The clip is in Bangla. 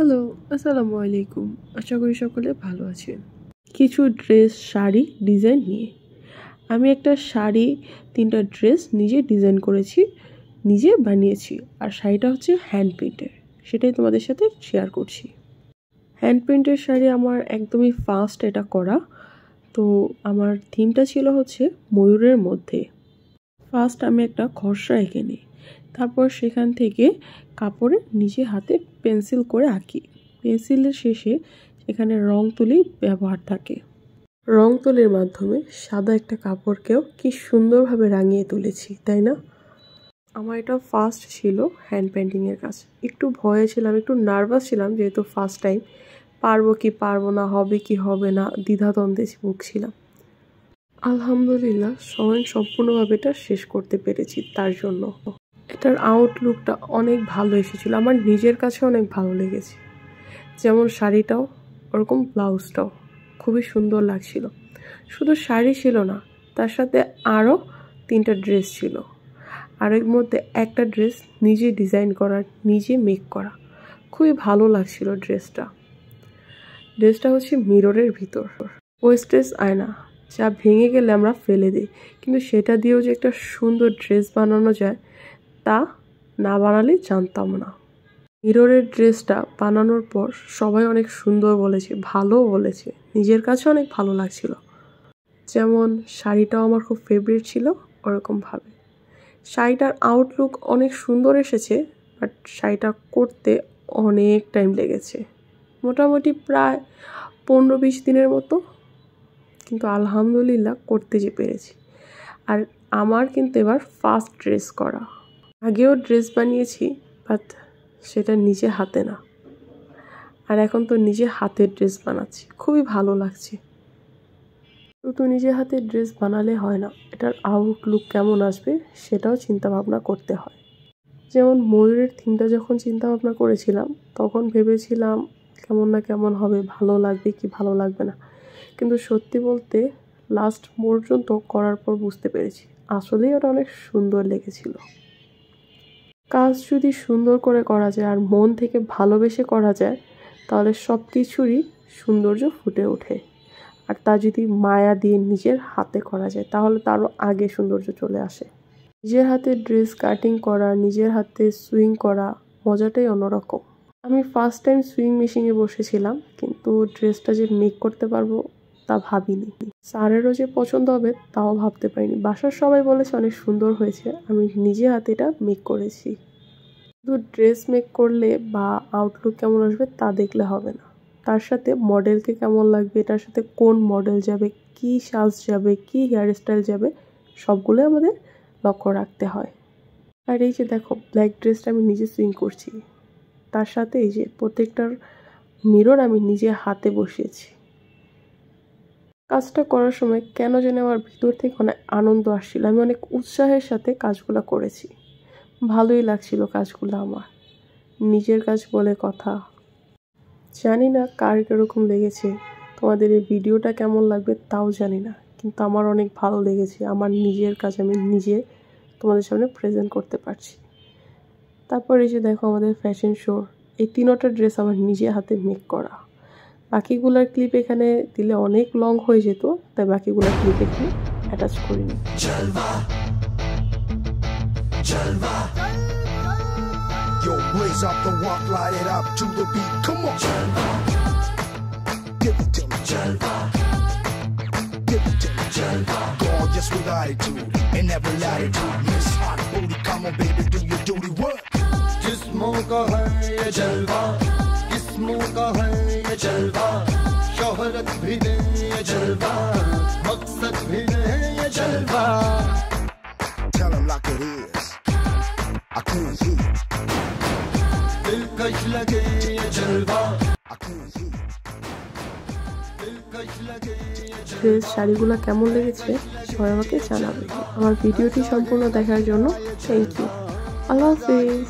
হ্যালো, আসসালামু আলাইকুম। আশা করি সকলে ভালো আছেন। কিছু ড্রেস, শাড়ি ডিজাইন নিয়ে আমি একটা শাড়ি, 3টা ড্রেস নিজে ডিজাইন করেছি, নিজে বানিয়েছি। আর শাড়িটা হচ্ছে হ্যান্ড প্রিন্টের, সেটাই তোমাদের সাথে শেয়ার করছি। হ্যান্ড প্রিন্টের শাড়ি আমার একদমই ফার্স্ট এটা করা। তো আমার থিমটা ছিল হচ্ছে ময়ূরের মধ্যে। ফার্স্ট আমি একটা খসড়া এঁকে নিই, তারপর সেখান থেকে কাপড়ে নিজে হাতে পেন্সিল করে আঁকি। পেন্সিলের শেষে এখানে রং তুলি ব্যবহার থাকে। রং তুলির মাধ্যমে সাদা একটা কাপড়কেও কি সুন্দরভাবে রাঙিয়ে তুলেছি, তাই না? আমার এটা ফার্স্ট ছিল হ্যান্ড পেন্টিংয়ের কাজ। একটু ভয়ে ছিলাম, একটু নার্ভাস ছিলাম, যেহেতু ফার্স্ট টাইম। পারবো কি পারবো না, হবে কি হবে না, দ্বিধাদ্বন্দ্বে ভুগছিলাম। আলহামদুলিল্লাহ সম্পূর্ণভাবে এটা শেষ করতে পেরেছি। তার জন্য এটার আউটলুকটা অনেক ভালো এসেছিল, আমার নিজের কাছে অনেক ভালো লেগেছে। যেমন শাড়িটাও ওরকম ব্লাউজটাও খুবই সুন্দর লাগছিল। শুধু শাড়ি ছিল না, তার সাথে আরও 3টা ড্রেস ছিল। আর এর মধ্যে একটা ড্রেস নিজে ডিজাইন করা, নিজে মেক করা, খুবই ভালো লাগছিল ড্রেসটা। ড্রেসটা হচ্ছে মিররের ভিতর ওয়েস্টেজ আয়না, যা ভেঙে গেলে আমরা ফেলে দিই, কিন্তু সেটা দিয়েও যে একটা সুন্দর ড্রেস বানানো যায় তা না বানালে জানতাম না। মিররের ড্রেসটা বানানোর পর সবাই অনেক সুন্দর বলেছে, ভালোও বলেছে, নিজের কাছে অনেক ভালো লাগছিল। যেমন শাড়িটাও আমার খুব ফেভারিট ছিল, ওরকমভাবে শাড়িটার আউটলুক অনেক সুন্দর এসেছে, বাট শাড়িটা করতে অনেক টাইম লেগেছে, মোটামুটি প্রায় 15-20 দিনের মতো। কিন্তু আলহামদুলিল্লাহ করতে যে পেরেছি। আর আমার কিন্তু এবার ফার্স্ট ড্রেস করা। আগেও ড্রেস বানিয়েছি, বাট সেটা নিজে হাতে না। আর এখন তো নিজে হাতের ড্রেস বানাচ্ছি, খুবই ভালো লাগছে। শুধু নিজে হাতে ড্রেস বানালে হয় না, এটার আউটলুক কেমন আসবে সেটাও চিন্তা ভাবনা করতে হয়। যেমন ময়ূরের থিমটা যখন চিন্তা ভাবনা করেছিলাম, তখন ভেবেছিলাম কেমন না কেমন হবে, ভালো লাগবে কি ভালো লাগবে না। কিন্তু সত্যি বলতে লাস্ট পর্যন্ত করার পর বুঝতে পেরেছি আসলেই ওটা অনেক সুন্দর লেগেছিল। কাজ যদি সুন্দর করে করা যায় আর মন থেকে ভালোবেসে করা যায়, তাহলে সব কিছুরই সৌন্দর্য ফুটে ওঠে। আর তা যদি মায়া দিয়ে নিজের হাতে করা যায়, তাহলে তারও আগে সৌন্দর্য চলে আসে। নিজের হাতে ড্রেস কাটিং করা, নিজের হাতে সুইং করা মজাটাই অন্যরকম। আমি ফার্স্ট টাইম সুইং মেশিনে বসেছিলাম, কিন্তু ড্রেসটা যে মেক করতে পারবো তা ভাবিনি। স্যারেরও যে পছন্দ হবে তাও ভাবতে পারিনি। বাসার সবাই বলেছে অনেক সুন্দর হয়েছে, আমি নিজে হাতে এটা মেক করেছি। শুধু ড্রেস মেক করলে বা আউটলুক কেমন আসবে তা দেখলে হবে না, তার সাথে মডেলকে কেমন লাগবে, এটার সাথে কোন মডেল যাবে, কি সাজ যাবে, কি হেয়ার স্টাইল যাবে, সবগুলো আমাদের লক্ষ্য রাখতে হয়। আর এই যে দেখো, ব্ল্যাক ড্রেসটা আমি নিজে সুইং করছি, তার সাথে এই যে প্রত্যেকটার মিরর আমি নিজে হাতে বসিয়েছি। কাজটা করার সময় কেন যেন আমার ভিতর থেকে অনেক আনন্দ আসছিল, আমি অনেক উৎসাহের সাথে কাজগুলো করেছি, ভালোই লাগছিল কাজগুলো আমার। নিজের কাজ বলে কথা। জানি না কার কীরকম লেগেছে, তোমাদের এই ভিডিওটা কেমন লাগবে তাও জানি না, কিন্তু আমার অনেক ভালো লেগেছে। আমার নিজের কাজ আমি নিজে তোমাদের সামনে প্রেজেন্ট করতে পারছি। তারপর এই যে দেখো আমাদের ফ্যাশন শো, এই 3টা ড্রেস আমার নিজে হাতে মেক করা। বাকিগুলোর ক্লিপ এখানে দিলে অনেক লং হয়ে যেত, তাই বাকিগুলোর ক্লিপ এখানে অ্যাটাচ করিনি। Yo, blaze up the walk, light it up to the beat. Come on, Jalva. Give it to me, Jalva. Give it to me, Jalva. Gorgeous with attitude and every latitude. Miss hot booty, come on, baby, do your duty work. जिस्मों का है ये जलवा, किस्मों का है ये जलवा, शोहरत भी दे ये जलवा, मकसद भी दे ये जलवा. Tell 'em like it is. I can't hear. दिलकश लगे ये जलवा. I can't hear. दिलकश लगे ये जलवा. শাড়িগুলো কেমন লেগেছে সবাই আমাকে জানাবে। আমার ভিডিওটি সম্পূর্ণ দেখার জন্য থ্যাংক ইউ। আল্লাহ হাফেজ।